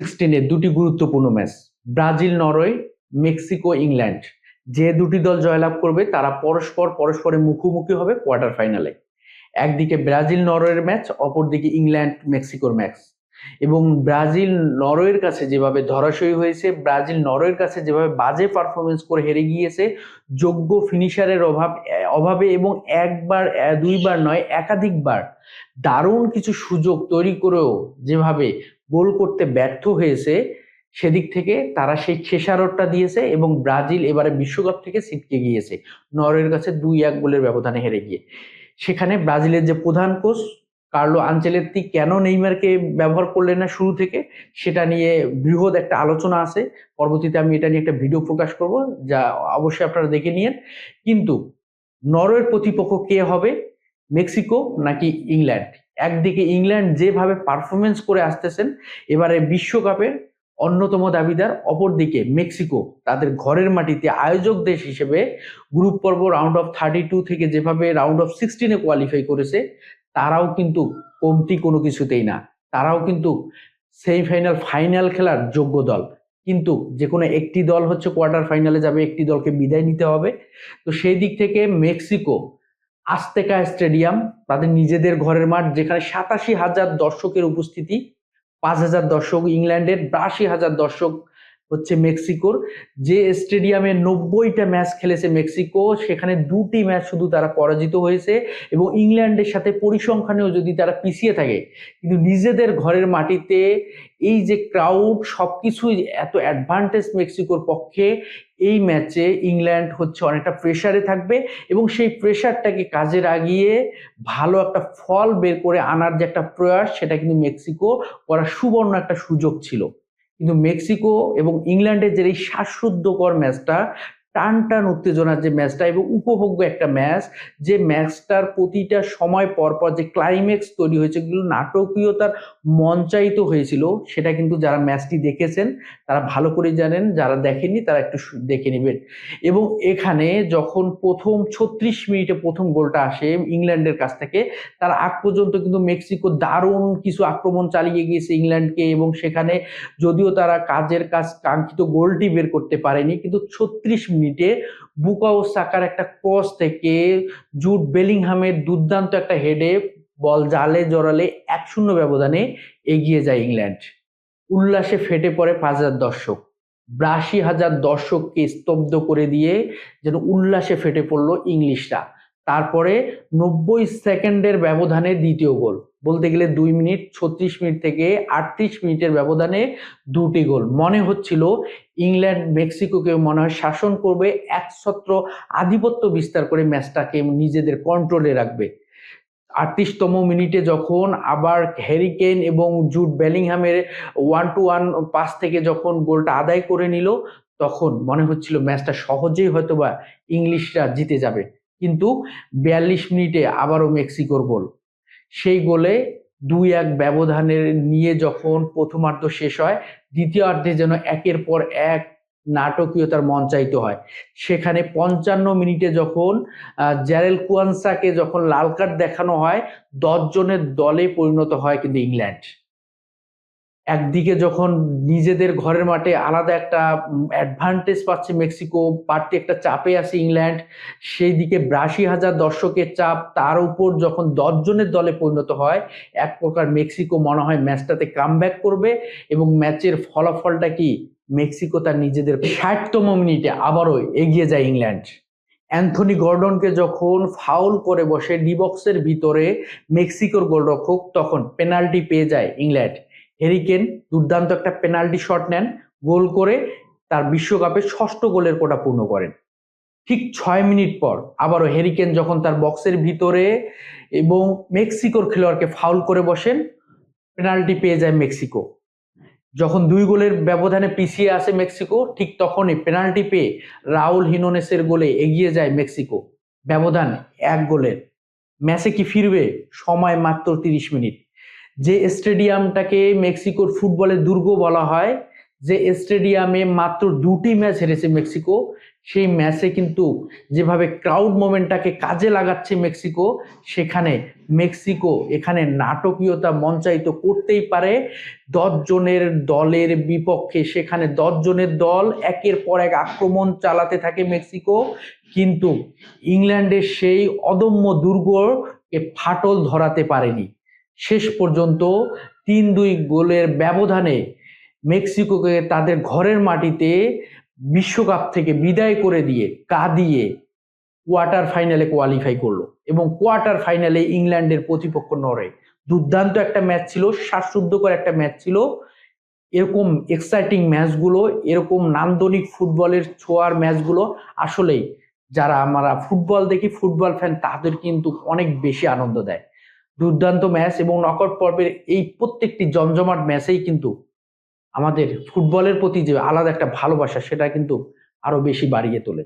16-এ দুটি গুরুত্বপূর্ণ match, Brazil Norway, Mexico England. যে দুটি দল জয়লাভ করবে তারা পরস্পরের মুখোমুখি হবে কোয়ার্টার ফাইনালে। একদিকে ব্রাজিল নরওয়ের ম্যাচ, অপরদিকে ইংল্যান্ড মেক্সিকোর ম্যাচ। এবং ব্রাজিল নরওয়ের কাছে যেভাবে ধরাশয়ী হয়েছে, ব্রাজিল নরওয়ের কাছে যেভাবে বাজে পারফরমেন্স করে হেরে গিয়েছে, যোগ্য ফিনিশারের অভাবে এবং একবার দুইবার নয় একাধিকবার দারুণ কিছু সুযোগ তৈরি করেও যেভাবে গোল করতে ব্যর্থ হয়েছে, সেদিক থেকে তারা সেই খেসারতটা দিয়েছে এবং ব্রাজিল এবারে বিশ্বকাপ থেকে ছিটকে গিয়েছে নরওয়ের কাছে 2-1 গোলের ব্যবধানে হেরে গিয়ে। সেখানে ব্রাজিলের যে প্রধান কোচ কার্লো আনচেলত্তি কেন নেইমারকে ব্যবহার করলেন না শুরু থেকে, সেটা নিয়ে বৃহৎ একটা আলোচনা আছে। পরবর্তীতে আমি এটা নিয়ে একটা ভিডিও প্রকাশ করব, যা অবশ্যই আপনারা দেখে নিন। কিন্তু নরওয়ের প্রতিপক্ষ কে হবে, মেক্সিকো নাকি ইংল্যান্ড? একদিকে ইংল্যান্ড যেভাবে পারফরমেন্স করে আসতেছেন এবারে বিশ্বকাপের অন্যতম দাবিদার, অপরদিকে মেক্সিকো তাদের ঘরের মাটিতে আয়োজক দেশ হিসেবে গ্রুপ পর্ব রাউন্ড অফ 32 থেকে যেভাবে রাউন্ড অফ 16-এ কোয়ালিফাই করেছে, তারাও কিন্তু কমতি কোনো কিছুতেই না। তারাও কিন্তু সেমিফাইনাল ফাইনাল খেলার যোগ্য দল। কিন্তু যে কোনো একটি দল হচ্ছে কোয়ার্টার ফাইনালে যাবে, একটি দলকে বিদায় নিতে হবে। তো সেই দিক থেকে মেক্সিকো আজতেকা স্টেডিয়াম, তাদের নিজেদের ঘরের মাঠ, যেখানে 87,000 দর্শকের উপস্থিতি, 5,000 দর্শক ইংল্যান্ডের, 82,000 দর্শক হচ্ছে মেক্সিকোর। যে স্টেডিয়ামে 90টা ম্যাচ খেলেছে মেক্সিকো, সেখানে 2টি ম্যাচ শুধু তারা পরাজিত হয়েছে। এবং ইংল্যান্ডের সাথে পরিসংখ্যানেও যদি তারা পিছিয়ে থাকে, কিন্তু নিজেদের ঘরের মাটিতে এই যে ক্রাউড সবকিছুই এত অ্যাডভান্টেজ মেক্সিকোর পক্ষে, এই ম্যাচে ইংল্যান্ড হচ্ছে অনেকটা প্রেসারে থাকবে এবং সেই প্রেসারটাকে কাজে লাগিয়ে ভালো একটা ফল বের করে আনার যে একটা প্রয়াস, সেটা কিন্তু মেক্সিকো করার সুবর্ণ একটা সুযোগ ছিল। কিন্তু মেক্সিকো এবং ইংল্যান্ডের যে এই শ্বাসরুদ্ধকর ম্যাচটা, টান টান উত্তেজনার যে ম্যাচটা এবং উপভোগ্য একটা ম্যাচ, যে ম্যাচটার প্রতিটা সময় পর পর যে ক্লাইম্যাক্স তৈরি হয়েছে, এগুলো নাটকীয়তার মঞ্চায়িত হয়েছিল, সেটা কিন্তু যারা ম্যাচটি দেখেছেন তারা ভালো করে জানেন, যারা দেখেননি তারা একটু দেখে নেবেন। এবং এখানে যখন প্রথম 36 মিনিটে প্রথম গোলটা আসে ইংল্যান্ডের কাছ থেকে, তার আগ পর্যন্ত কিন্তু মেক্সিকো দারুণ কিছু আক্রমণ চালিয়ে গিয়েছে ইংল্যান্ডকে, এবং সেখানে যদিও তারা কাজের কাজ কাঙ্ক্ষিত গোলটি বের করতে পারেনি, কিন্তু 36 মিনিটে বুকাও সাকার একটা ক্রস থেকে জুড বেলিংহামের দুর্দান্ত একটা হেডে বল জালে জড়ালে 1-0 ব্যবধানে এগিয়ে যায় ইংল্যান্ড। উল্লাসে ফেটে পড়ে 5,000 দর্শক, 82,000 দর্শককে স্তব্ধ করে দিয়ে যেন উল্লাসে ফেটে পড়লো ইংলিশরা। তারপরে 90 সেকেন্ডের ব্যবধানে দ্বিতীয় গোল, বলতে গেলে 2 মিনিট 36 মিনিট থেকে 38 মিনিটের ব্যবধানে 2টি গোল। মনে হচ্ছিল ইংল্যান্ড মেক্সিকোকে মনে হয় শাসন করবে, একছত্র আধিপত্য বিস্তার করে ম্যাচটাকে নিজেদের কন্ট্রোলে রাখবে। 38তম মিনিটে যখন আবার হ্যারি কেইন এবং জুড বেলিংহামের 1-to-1 পাস থেকে যখন গোলটা আদায় করে নিল, তখন মনে হচ্ছিল ম্যাচটা সহজেই হয়তোবা ইংলিশরা জিতে যাবে। কিন্তু 42 মিনিটে আবারও মেক্সিকোর গোল। সেই গোলে 2-1 ব্যবধানের নিয়ে যখন প্রথমার্ধ শেষ হয়, দ্বিতীয়ার্ধে যেন একের পর এক নাটকীয়তার মঞ্চায়িত হয়। সেখানে 55 মিনিটে যখন জ্যারেল কুয়ানসাকে যখন লাল কার্ড দেখানো হয়, 10 জনের দলে পরিণত হয় কিন্তু ইংল্যান্ড। একদিকে যখন নিজেদের ঘরের মাঠে আলাদা একটা অ্যাডভান্টেজ পাচ্ছে মেক্সিকো, বাড়তি একটা চাপে আছে ইংল্যান্ড, সেই দিকে 82,000 দর্শকের চাপ, তার উপর যখন 10 জনের দলে পরিণত হয়, এক প্রকার মেক্সিকো মনে হয় ম্যাচটাতে কামব্যাক করবে। এবং ম্যাচের ফলাফলটা কি, মেক্সিকো তার নিজেদের 60তম মিনিটে আবারও এগিয়ে যায় ইংল্যান্ড। অ্যান্থনি গর্ডনকে যখন ফাউল করে বসে ডি বক্সের ভিতরে মেক্সিকোর গোলরক্ষক, তখন পেনাল্টি পেয়ে যায় ইংল্যান্ড। হ্যারি কেইন দুর্দান্ত একটা পেনাল্টি শট নেন, গোল করে তার বিশ্বকাপে 6ষ্ঠ গোলের কোটা পূর্ণ করেন। ঠিক 6 মিনিট পর আবারও হ্যারি কেইন যখন তার বক্সের ভিতরে এবং মেক্সিকোর খেলোয়াড়কে ফাউল করে বসেন, পেনাল্টি পেয়ে যায় মেক্সিকো। যখন 2 গোলের ব্যবধানে পিছিয়ে আসে মেক্সিকো, ঠিক তখনই পেনাল্টি পেয়ে রাউল হিনোনেসের গোলে এগিয়ে যায় মেক্সিকো, ব্যবধান 1 গোলের। ম্যাচে কি ফিরবে, সময় মাত্র 30 মিনিট। যে স্টেডিয়ামটাকে মেক্সিকোর ফুটবলের দুর্গ বলা হয়, যে স্টেডিয়ামে মাত্র 2টি ম্যাচ হেরেছে মেক্সিকো, সেই ম্যাচে কিন্তু যেভাবে ক্রাউড মোমেন্টটাকে কাজে লাগাচ্ছে মেক্সিকো, সেখানে মেক্সিকো এখানে নাটকীয়তা মঞ্চায়িত করতেই পারে 10 জনের দলের বিপক্ষে। সেখানে 10 জনের দল একের পর এক আক্রমণ চালাতে থাকে মেক্সিকো, কিন্তু ইংল্যান্ডের সেই অদম্য দুর্গকে ফাটল ধরাতে পারেনি। শেষ পর্যন্ত 3-2 গোলের ব্যবধানে মেক্সিকোকে তাদের ঘরের মাটিতে বিশ্বকাপ থেকে বিদায় করে দিয়ে কাঁদিয়ে কোয়ার্টার ফাইনালে কোয়ালিফাই করলো, এবং কোয়ার্টার ফাইনালে ইংল্যান্ডের প্রতিপক্ষ নরওয়ে। দুর্দান্ত একটা ম্যাচ ছিল, শ্বাসরুদ্ধকর একটা ম্যাচ ছিল। এরকম এক্সাইটিং ম্যাচগুলো, এরকম নান্দনিক ফুটবলের ছোঁয়ার ম্যাচগুলো আসলেই যারা আমরা ফুটবল দেখি, ফুটবল ফ্যান, তাদের কিন্তু অনেক বেশি আনন্দ দেয়। দুর্দান্ত ম্যাচ, এবং নকআউট পর্বের এই প্রত্যেকটি জমজমাট ম্যাচেই কিন্তু আমাদের ফুটবলের প্রতি যে আলাদা একটা ভালোবাসা, সেটা কিন্তু আরো বেশি বাড়িয়ে তোলে।